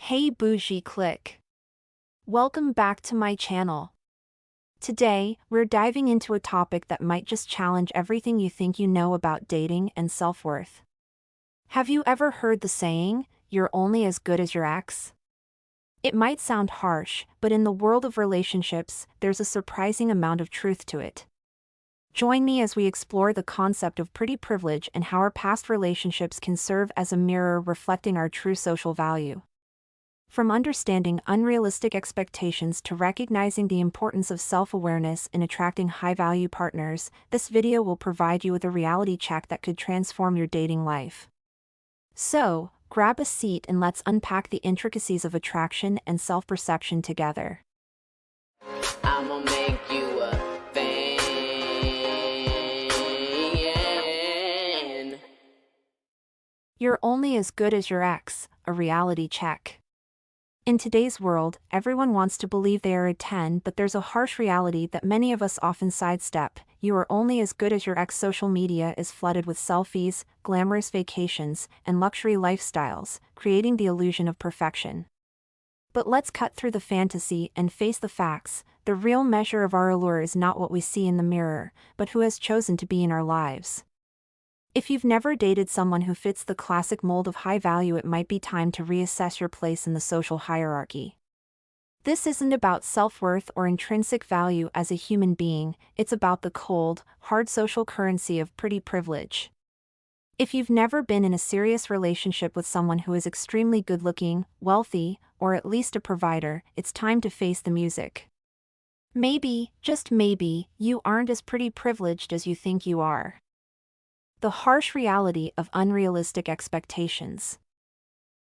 Hey Bougie click. Welcome back to my channel. Today, we're diving into a topic that might just challenge everything you think you know about dating and self-worth. Have you ever heard the saying, "You're only as good as your ex"? It might sound harsh, but in the world of relationships, there's a surprising amount of truth to it. Join me as we explore the concept of pretty privilege and how our past relationships can serve as a mirror reflecting our true social value. From understanding unrealistic expectations to recognizing the importance of self-awareness in attracting high-value partners, this video will provide you with a reality check that could transform your dating life. So, grab a seat and let's unpack the intricacies of attraction and self-perception together. I'ma make you a fan. You're only as good as your ex, a reality check. In today's world, everyone wants to believe they are a 10, but there's a harsh reality that many of us often sidestep. You are only as good as your ex. Social media is flooded with selfies, glamorous vacations, and luxury lifestyles, creating the illusion of perfection. But let's cut through the fantasy and face the facts. The real measure of our allure is not what we see in the mirror, but who has chosen to be in our lives. If you've never dated someone who fits the classic mold of high value, it might be time to reassess your place in the social hierarchy. This isn't about self-worth or intrinsic value as a human being, it's about the cold, hard social currency of pretty privilege. If you've never been in a serious relationship with someone who is extremely good-looking, wealthy, or at least a provider, it's time to face the music. Maybe, just maybe, you aren't as pretty privileged as you think you are. The harsh reality of unrealistic expectations.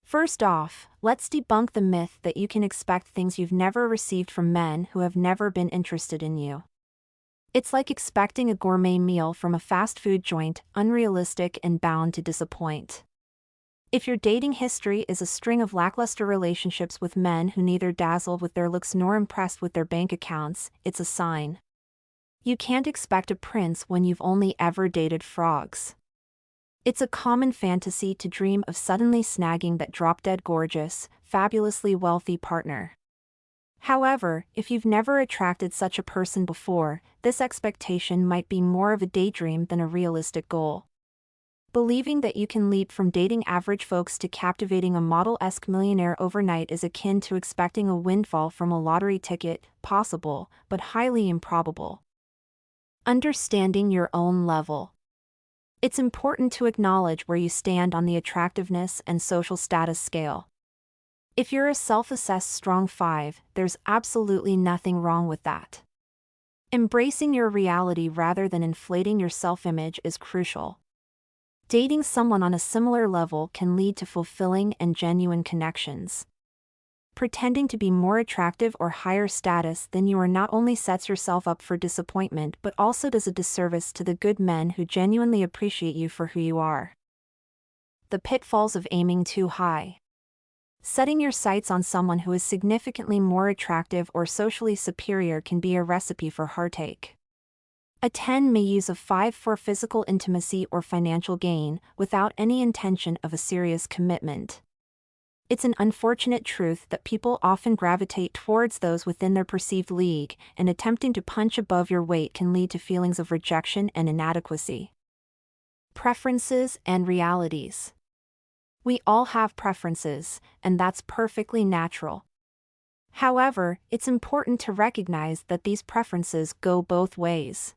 First off, let's debunk the myth that you can expect things you've never received from men who have never been interested in you. It's like expecting a gourmet meal from a fast food joint, unrealistic and bound to disappoint. If your dating history is a string of lackluster relationships with men who neither dazzle with their looks nor impressed with their bank accounts, it's a sign. You can't expect a prince when you've only ever dated frogs. It's a common fantasy to dream of suddenly snagging that drop-dead gorgeous, fabulously wealthy partner. However, if you've never attracted such a person before, this expectation might be more of a daydream than a realistic goal. Believing that you can leap from dating average folks to captivating a model-esque millionaire overnight is akin to expecting a windfall from a lottery ticket, possible, but highly improbable. Understanding your own level. It's important to acknowledge where you stand on the attractiveness and social status scale. If you're a self-assessed strong 5, there's absolutely nothing wrong with that. Embracing your reality rather than inflating your self-image is crucial. Dating someone on a similar level can lead to fulfilling and genuine connections. Pretending to be more attractive or higher status than you are not only sets yourself up for disappointment but also does a disservice to the good men who genuinely appreciate you for who you are. The pitfalls of aiming too high. Setting your sights on someone who is significantly more attractive or socially superior can be a recipe for heartache. A 10 may use a 5 for physical intimacy or financial gain, without any intention of a serious commitment. It's an unfortunate truth that people often gravitate towards those within their perceived league, and attempting to punch above your weight can lead to feelings of rejection and inadequacy. Preferences and realities. We all have preferences, and that's perfectly natural. However, it's important to recognize that these preferences go both ways.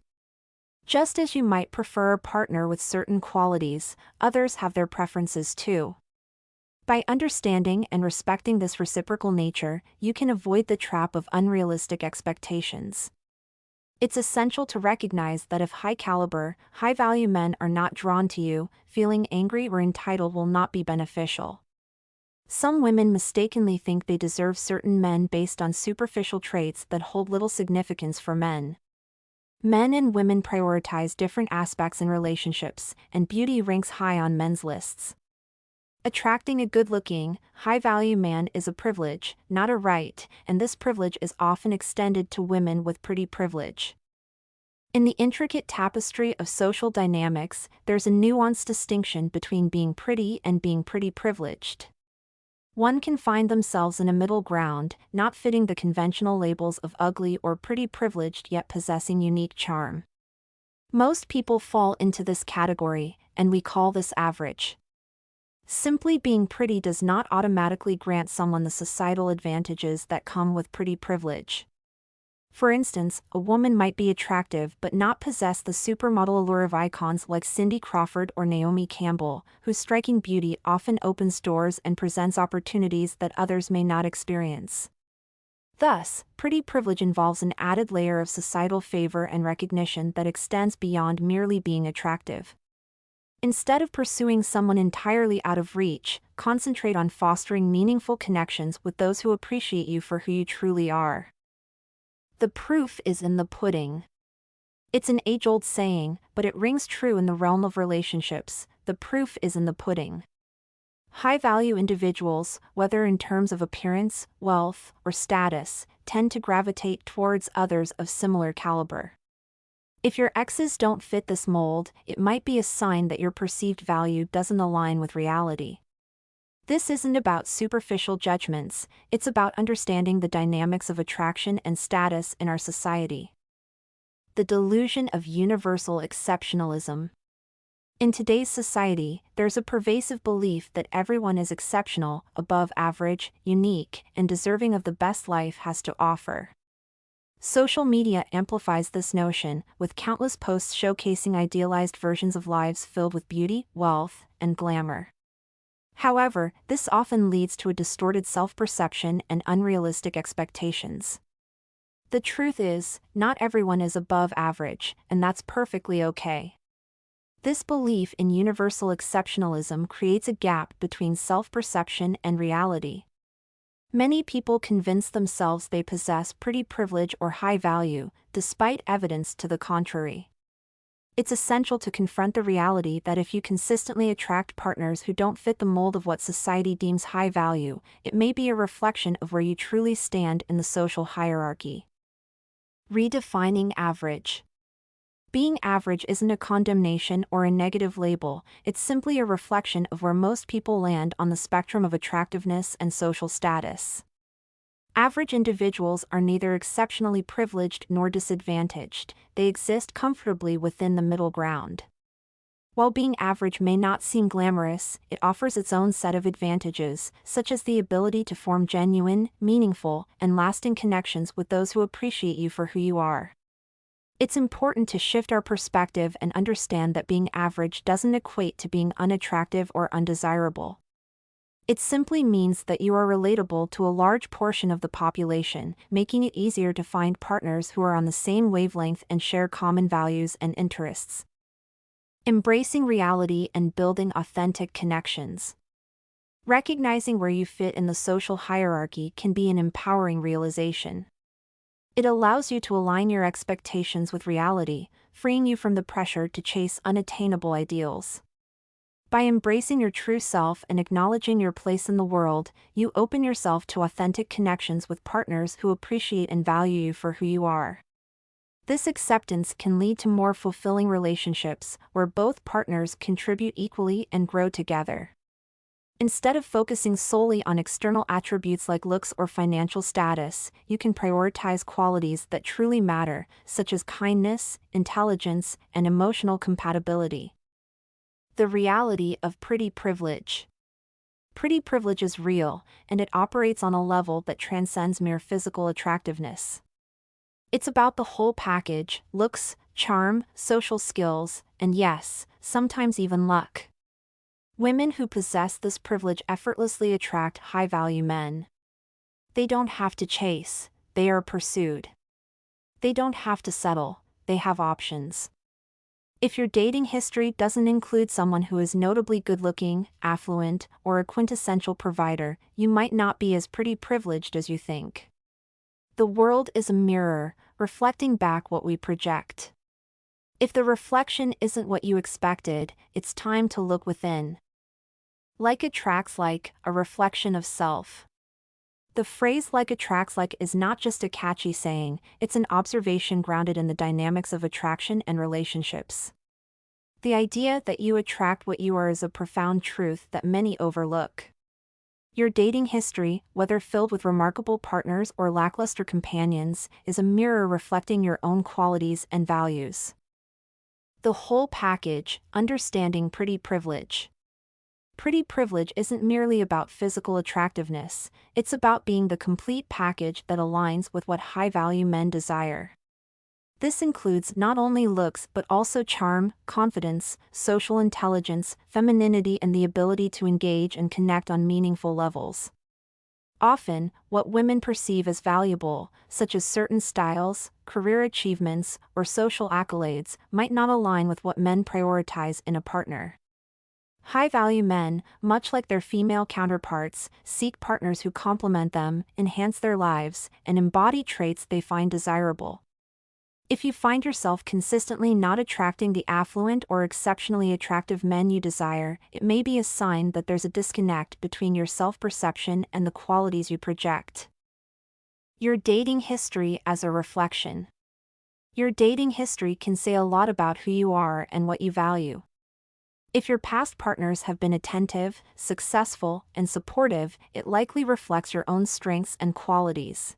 Just as you might prefer a partner with certain qualities, others have their preferences too. By understanding and respecting this reciprocal nature, you can avoid the trap of unrealistic expectations. It's essential to recognize that if high-caliber, high-value men are not drawn to you, feeling angry or entitled will not be beneficial. Some women mistakenly think they deserve certain men based on superficial traits that hold little significance for men. Men and women prioritize different aspects in relationships, and beauty ranks high on men's lists. Attracting a good-looking, high-value man is a privilege, not a right, and this privilege is often extended to women with pretty privilege. In the intricate tapestry of social dynamics, there's a nuanced distinction between being pretty and being pretty privileged. One can find themselves in a middle ground, not fitting the conventional labels of ugly or pretty privileged yet possessing unique charm. Most people fall into this category, and we call this average. Simply being pretty does not automatically grant someone the societal advantages that come with pretty privilege. For instance, a woman might be attractive but not possess the supermodel allure of icons like Cindy Crawford or Naomi Campbell, whose striking beauty often opens doors and presents opportunities that others may not experience. Thus, pretty privilege involves an added layer of societal favor and recognition that extends beyond merely being attractive. Instead of pursuing someone entirely out of reach, concentrate on fostering meaningful connections with those who appreciate you for who you truly are. The proof is in the pudding. It's an age-old saying, but it rings true in the realm of relationships. The proof is in the pudding. High-value individuals, whether in terms of appearance, wealth, or status, tend to gravitate towards others of similar caliber. If your exes don't fit this mold, it might be a sign that your perceived value doesn't align with reality. This isn't about superficial judgments, it's about understanding the dynamics of attraction and status in our society. The delusion of universal exceptionalism. In today's society, there's a pervasive belief that everyone is exceptional, above average, unique, and deserving of the best life has to offer. Social media amplifies this notion, with countless posts showcasing idealized versions of lives filled with beauty, wealth, and glamour. However, this often leads to a distorted self-perception and unrealistic expectations. The truth is, not everyone is above average, and that's perfectly okay. This belief in universal exceptionalism creates a gap between self-perception and reality. Many people convince themselves they possess pretty privilege or high value, despite evidence to the contrary. It's essential to confront the reality that if you consistently attract partners who don't fit the mold of what society deems high value, it may be a reflection of where you truly stand in the social hierarchy. Redefining average. Being average isn't a condemnation or a negative label, it's simply a reflection of where most people land on the spectrum of attractiveness and social status. Average individuals are neither exceptionally privileged nor disadvantaged, they exist comfortably within the middle ground. While being average may not seem glamorous, it offers its own set of advantages, such as the ability to form genuine, meaningful, and lasting connections with those who appreciate you for who you are. It's important to shift our perspective and understand that being average doesn't equate to being unattractive or undesirable. It simply means that you are relatable to a large portion of the population, making it easier to find partners who are on the same wavelength and share common values and interests. Embracing reality and building authentic connections. Recognizing where you fit in the social hierarchy can be an empowering realization. It allows you to align your expectations with reality, freeing you from the pressure to chase unattainable ideals. By embracing your true self and acknowledging your place in the world, you open yourself to authentic connections with partners who appreciate and value you for who you are. This acceptance can lead to more fulfilling relationships, where both partners contribute equally and grow together. Instead of focusing solely on external attributes like looks or financial status, you can prioritize qualities that truly matter, such as kindness, intelligence, and emotional compatibility. The reality of pretty privilege. Pretty privilege is real, and it operates on a level that transcends mere physical attractiveness. It's about the whole package: looks, charm, social skills, and yes, sometimes even luck. Women who possess this privilege effortlessly attract high-value men. They don't have to chase, they are pursued. They don't have to settle, they have options. If your dating history doesn't include someone who is notably good-looking, affluent, or a quintessential provider, you might not be as pretty privileged as you think. The world is a mirror, reflecting back what we project. If the reflection isn't what you expected, it's time to look within. Like attracts like, a reflection of self. The phrase "like attracts like" is not just a catchy saying, it's an observation grounded in the dynamics of attraction and relationships. The idea that you attract what you are is a profound truth that many overlook. Your dating history, whether filled with remarkable partners or lackluster companions, is a mirror reflecting your own qualities and values. The whole package, understanding pretty privilege. Pretty privilege isn't merely about physical attractiveness, it's about being the complete package that aligns with what high-value men desire. This includes not only looks but also charm, confidence, social intelligence, femininity, and the ability to engage and connect on meaningful levels. Often, what women perceive as valuable, such as certain styles, career achievements, or social accolades, might not align with what men prioritize in a partner. High-value men, much like their female counterparts, seek partners who complement them, enhance their lives, and embody traits they find desirable. If you find yourself consistently not attracting the affluent or exceptionally attractive men you desire, it may be a sign that there's a disconnect between your self-perception and the qualities you project. Your dating history as a reflection. Your dating history can say a lot about who you are and what you value. If your past partners have been attentive, successful, and supportive, it likely reflects your own strengths and qualities.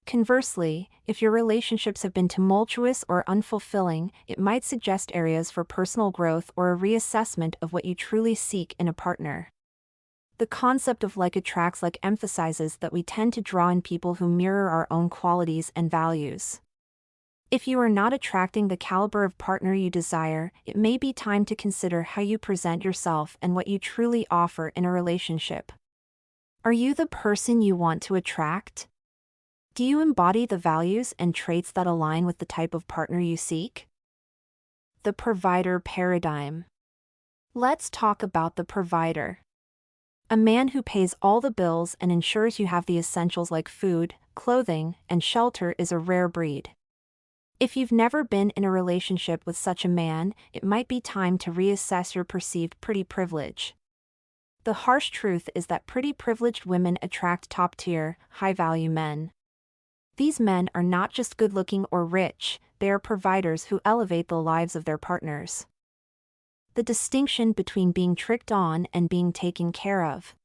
Conversely, if your relationships have been tumultuous or unfulfilling, it might suggest areas for personal growth or a reassessment of what you truly seek in a partner. The concept of like attracts like emphasizes that we tend to draw in people who mirror our own qualities and values. If you are not attracting the caliber of partner you desire, it may be time to consider how you present yourself and what you truly offer in a relationship. Are you the person you want to attract? Do you embody the values and traits that align with the type of partner you seek? The provider paradigm. Let's talk about the provider. A man who pays all the bills and ensures you have the essentials like food, clothing, and shelter is a rare breed. If you've never been in a relationship with such a man, it might be time to reassess your perceived pretty privilege. The harsh truth is that pretty privileged women attract top-tier, high-value men. These men are not just good-looking or rich, they are providers who elevate the lives of their partners. The distinction between being tricked on and being taken care of.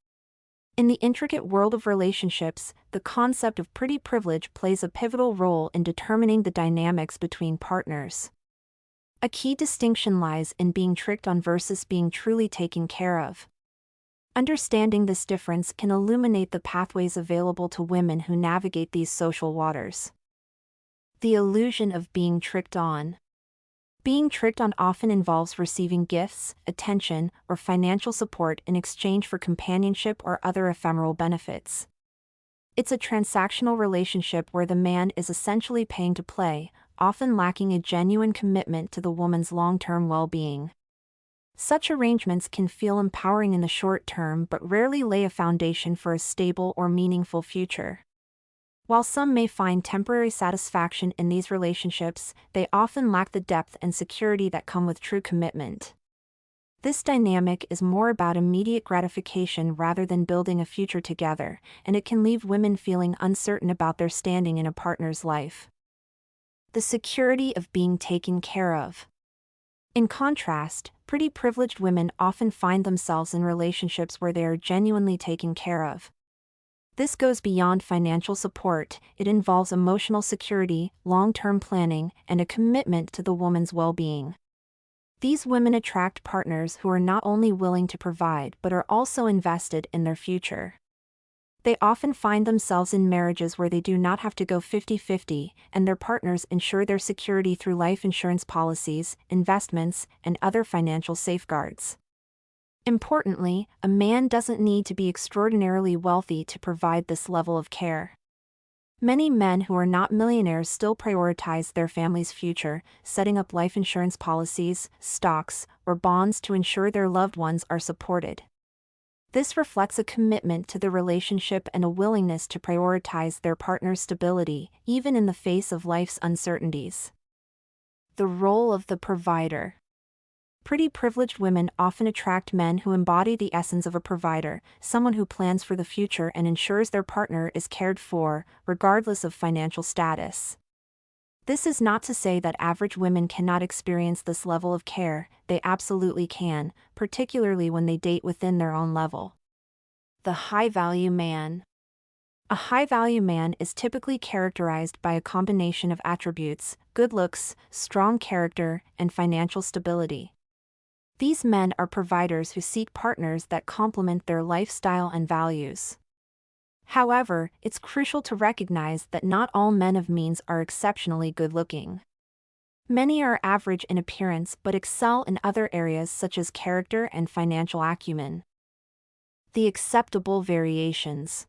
In the intricate world of relationships, the concept of pretty privilege plays a pivotal role in determining the dynamics between partners. A key distinction lies in being tricked on versus being truly taken care of. Understanding this difference can illuminate the pathways available to women who navigate these social waters. The illusion of being tricked on. Being tricked on often involves receiving gifts, attention, or financial support in exchange for companionship or other ephemeral benefits. It's a transactional relationship where the man is essentially paying to play, often lacking a genuine commitment to the woman's long-term well-being. Such arrangements can feel empowering in the short term but rarely lay a foundation for a stable or meaningful future. While some may find temporary satisfaction in these relationships, they often lack the depth and security that come with true commitment. This dynamic is more about immediate gratification rather than building a future together, and it can leave women feeling uncertain about their standing in a partner's life. The security of being taken care of. In contrast, pretty privileged women often find themselves in relationships where they are genuinely taken care of. This goes beyond financial support, it involves emotional security, long-term planning, and a commitment to the woman's well-being. These women attract partners who are not only willing to provide but are also invested in their future. They often find themselves in marriages where they do not have to go 50-50, and their partners ensure their security through life insurance policies, investments, and other financial safeguards. Importantly, a man doesn't need to be extraordinarily wealthy to provide this level of care. Many men who are not millionaires still prioritize their family's future, setting up life insurance policies, stocks, or bonds to ensure their loved ones are supported. This reflects a commitment to the relationship and a willingness to prioritize their partner's stability, even in the face of life's uncertainties. The role of the provider. Pretty privileged women often attract men who embody the essence of a provider, someone who plans for the future and ensures their partner is cared for, regardless of financial status. This is not to say that average women cannot experience this level of care, they absolutely can, particularly when they date within their own level. The high-value man. A high-value man is typically characterized by a combination of attributes: good looks, strong character, and financial stability. These men are providers who seek partners that complement their lifestyle and values. However, it's crucial to recognize that not all men of means are exceptionally good-looking. Many are average in appearance but excel in other areas such as character and financial acumen. The acceptable variations.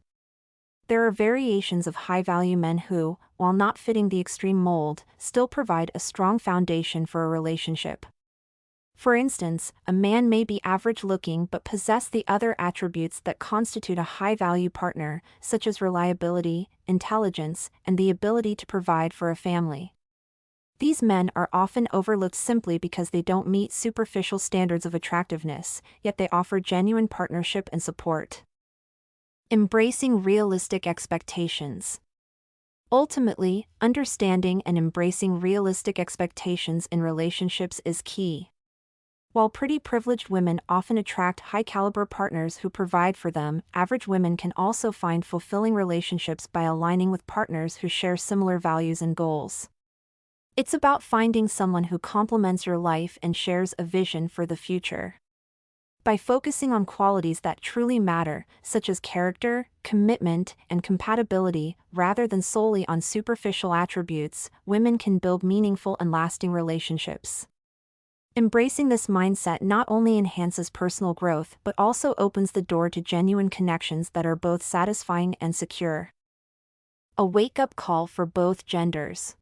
There are variations of high-value men who, while not fitting the extreme mold, still provide a strong foundation for a relationship. For instance, a man may be average-looking but possess the other attributes that constitute a high-value partner, such as reliability, intelligence, and the ability to provide for a family. These men are often overlooked simply because they don't meet superficial standards of attractiveness, yet they offer genuine partnership and support. Embracing realistic expectations. Ultimately, understanding and embracing realistic expectations in relationships is key. While pretty privileged women often attract high-caliber partners who provide for them, average women can also find fulfilling relationships by aligning with partners who share similar values and goals. It's about finding someone who complements your life and shares a vision for the future. By focusing on qualities that truly matter, such as character, commitment, and compatibility, rather than solely on superficial attributes, women can build meaningful and lasting relationships. Embracing this mindset not only enhances personal growth but also opens the door to genuine connections that are both satisfying and secure. A wake-up call for both genders.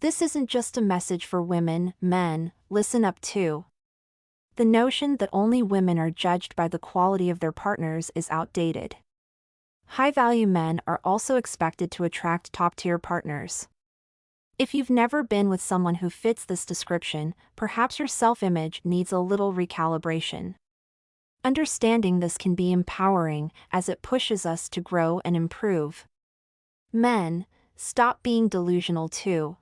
This isn't just a message for women. Men, listen up too. The notion that only women are judged by the quality of their partners is outdated. High-value men are also expected to attract top-tier partners. If you've never been with someone who fits this description, perhaps your self-image needs a little recalibration. Understanding this can be empowering, as it pushes us to grow and improve. Men, stop being delusional too.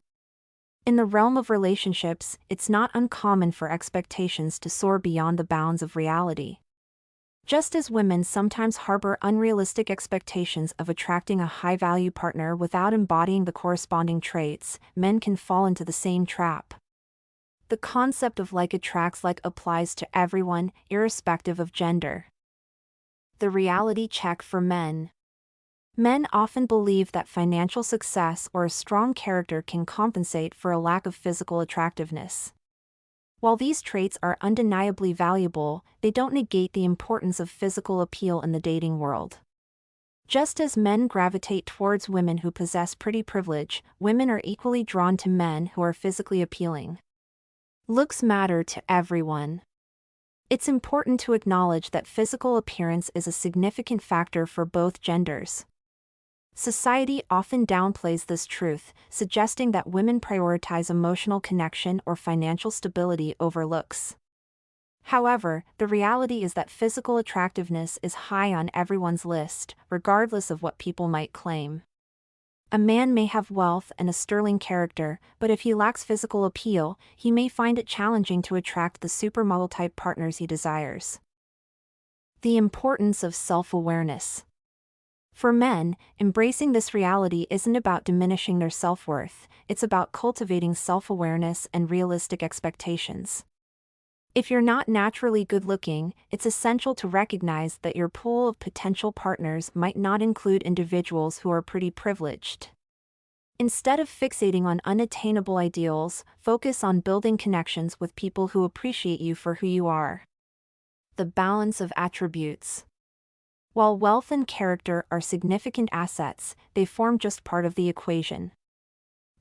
In the realm of relationships, it's not uncommon for expectations to soar beyond the bounds of reality. Just as women sometimes harbor unrealistic expectations of attracting a high-value partner without embodying the corresponding traits, men can fall into the same trap. The concept of like attracts like applies to everyone, irrespective of gender. The reality check for men. Men often believe that financial success or a strong character can compensate for a lack of physical attractiveness. While these traits are undeniably valuable, they don't negate the importance of physical appeal in the dating world. Just as men gravitate towards women who possess pretty privilege, women are equally drawn to men who are physically appealing. Looks matter to everyone. It's important to acknowledge that physical appearance is a significant factor for both genders. Society often downplays this truth, suggesting that women prioritize emotional connection or financial stability over looks. However, the reality is that physical attractiveness is high on everyone's list, regardless of what people might claim. A man may have wealth and a sterling character, but if he lacks physical appeal, he may find it challenging to attract the supermodel-type partners he desires. The importance of self-awareness. For men, embracing this reality isn't about diminishing their self-worth, it's about cultivating self-awareness and realistic expectations. If you're not naturally good-looking, it's essential to recognize that your pool of potential partners might not include individuals who are pretty privileged. Instead of fixating on unattainable ideals, focus on building connections with people who appreciate you for who you are. The balance of attributes. While wealth and character are significant assets, they form just part of the equation.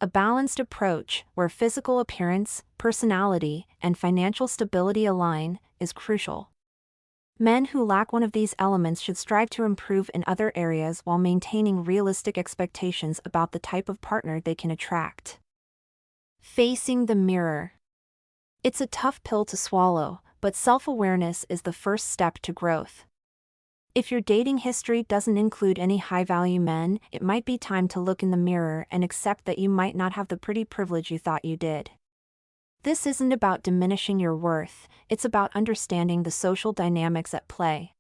A balanced approach, where physical appearance, personality, and financial stability align, is crucial. Men who lack one of these elements should strive to improve in other areas while maintaining realistic expectations about the type of partner they can attract. Facing the mirror. It's a tough pill to swallow, but self-awareness is the first step to growth. If your dating history doesn't include any high-value men, it might be time to look in the mirror and accept that you might not have the pretty privilege you thought you did. This isn't about diminishing your worth, it's about understanding the social dynamics at play.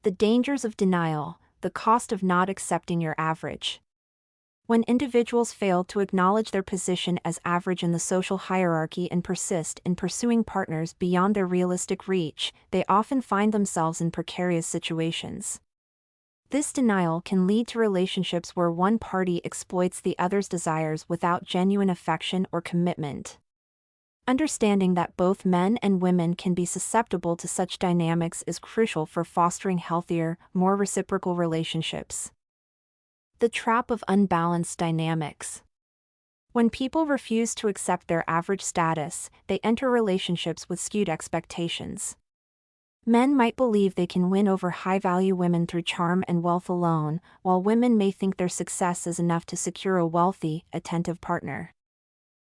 The dangers of denial, the cost of not accepting your average. When individuals fail to acknowledge their position as average in the social hierarchy and persist in pursuing partners beyond their realistic reach, they often find themselves in precarious situations. This denial can lead to relationships where one party exploits the other's desires without genuine affection or commitment. Understanding that both men and women can be susceptible to such dynamics is crucial for fostering healthier, more reciprocal relationships. The trap of unbalanced dynamics. When people refuse to accept their average status, they enter relationships with skewed expectations. Men might believe they can win over high-value women through charm and wealth alone, while women may think their success is enough to secure a wealthy, attentive partner.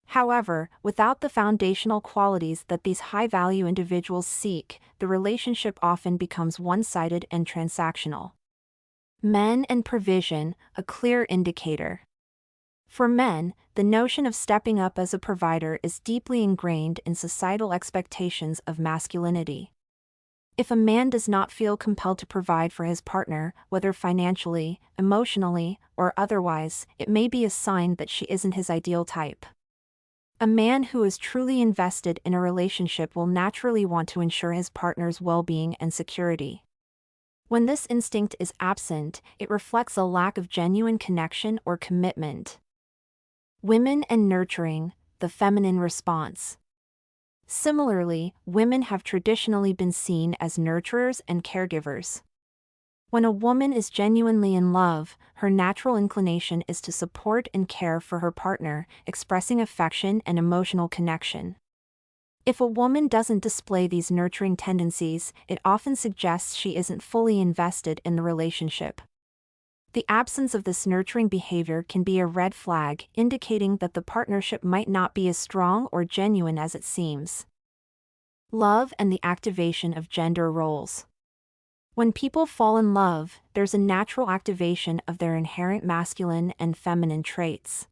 However, without the foundational qualities that these high-value individuals seek, the relationship often becomes one-sided and transactional. Men and provision, a clear indicator. For men, the notion of stepping up as a provider is deeply ingrained in societal expectations of masculinity. If a man does not feel compelled to provide for his partner, whether financially, emotionally, or otherwise, it may be a sign that she isn't his ideal type. A man who is truly invested in a relationship will naturally want to ensure his partner's well-being and security. When this instinct is absent, it reflects a lack of genuine connection or commitment. Women and nurturing, the feminine response. Similarly, women have traditionally been seen as nurturers and caregivers. When a woman is genuinely in love, her natural inclination is to support and care for her partner, expressing affection and emotional connection. If a woman doesn't display these nurturing tendencies, it often suggests she isn't fully invested in the relationship. The absence of this nurturing behavior can be a red flag, indicating that the partnership might not be as strong or genuine as it seems. Love and the activation of gender roles. When people fall in love, there's a natural activation of their inherent masculine and feminine traits.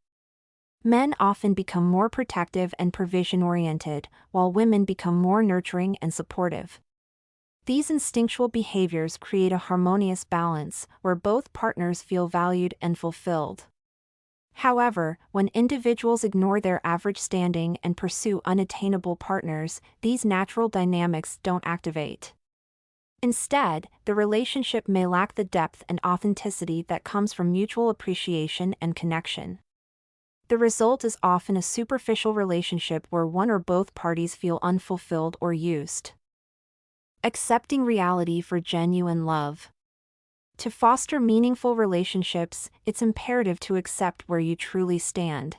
Men often become more protective and provision-oriented, while women become more nurturing and supportive. These instinctual behaviors create a harmonious balance, where both partners feel valued and fulfilled. However, when individuals ignore their average standing and pursue unattainable partners, these natural dynamics don't activate. Instead, the relationship may lack the depth and authenticity that comes from mutual appreciation and connection. The result is often a superficial relationship where one or both parties feel unfulfilled or used. Accepting reality for genuine love. To foster meaningful relationships, it's imperative to accept where you truly stand.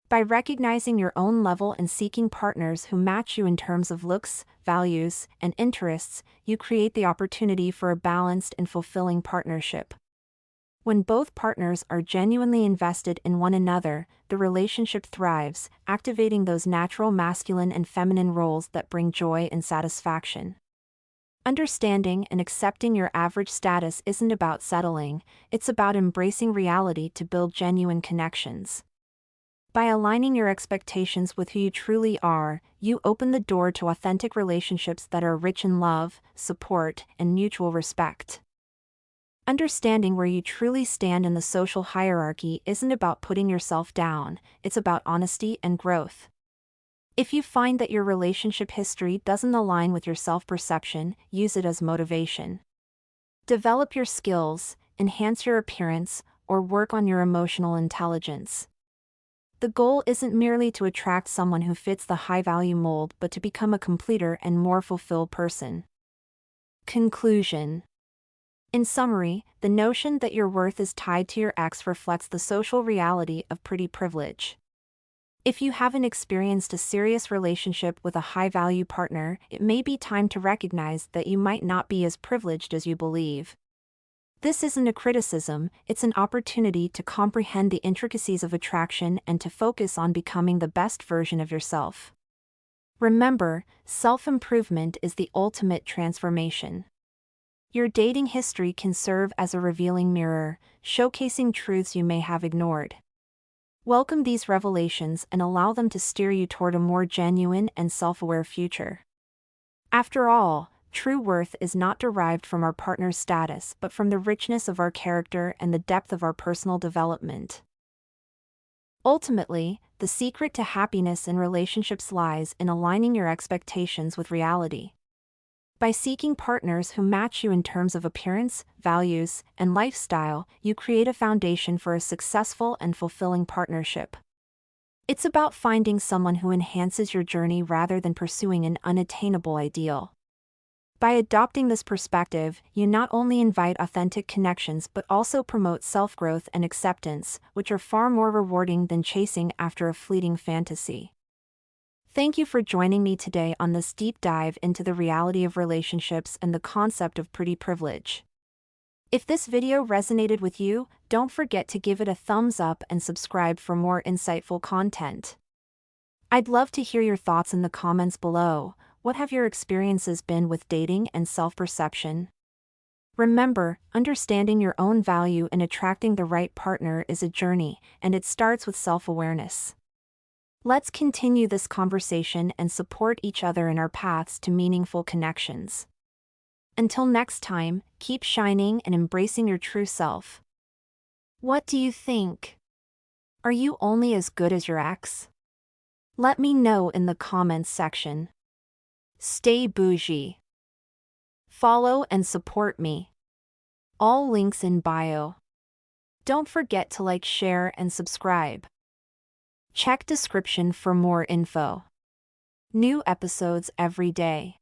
By recognizing your own level and seeking partners who match you in terms of looks, values, and interests, you create the opportunity for a balanced and fulfilling partnership. When both partners are genuinely invested in one another, the relationship thrives, activating those natural masculine and feminine roles that bring joy and satisfaction. Understanding and accepting your average status isn't about settling, it's about embracing reality to build genuine connections. By aligning your expectations with who you truly are, you open the door to authentic relationships that are rich in love, support, and mutual respect. Understanding where you truly stand in the social hierarchy isn't about putting yourself down, it's about honesty and growth. If you find that your relationship history doesn't align with your self-perception, use it as motivation. Develop your skills, enhance your appearance, or work on your emotional intelligence. The goal isn't merely to attract someone who fits the high-value mold but to become a completer and more fulfilled person. Conclusion. In summary, the notion that your worth is tied to your ex reflects the social reality of pretty privilege. If you haven't experienced a serious relationship with a high-value partner, it may be time to recognize that you might not be as privileged as you believe. This isn't a criticism, it's an opportunity to comprehend the intricacies of attraction and to focus on becoming the best version of yourself. Remember, self-improvement is the ultimate transformation. Your dating history can serve as a revealing mirror, showcasing truths you may have ignored. Welcome these revelations and allow them to steer you toward a more genuine and self-aware future. After all, True worth is not derived from our partner's status but from the richness of our character and the depth of our personal development. Ultimately, the secret to happiness in relationships lies in aligning your expectations with reality. By seeking partners who match you in terms of appearance, values, and lifestyle, you create a foundation for a successful and fulfilling partnership. It's about finding someone who enhances your journey rather than pursuing an unattainable ideal. By adopting this perspective, you not only invite authentic connections but also promote self-growth and acceptance, which are far more rewarding than chasing after a fleeting fantasy. Thank you for joining me today on this deep dive into the reality of relationships and the concept of pretty privilege. If this video resonated with you, don't forget to give it a thumbs up and subscribe for more insightful content. I'd love to hear your thoughts in the comments below. What have your experiences been with dating and self-perception? Remember, understanding your own value and attracting the right partner is a journey, and it starts with self-awareness. Let's continue this conversation and support each other in our paths to meaningful connections. Until next time, keep shining and embracing your true self. What do you think? Are you only as good as your ex? Let me know in the comments section. Stay bougie. Follow and support me. All links in bio. Don't forget to like, share, and subscribe. Check description for more info. New episodes every day.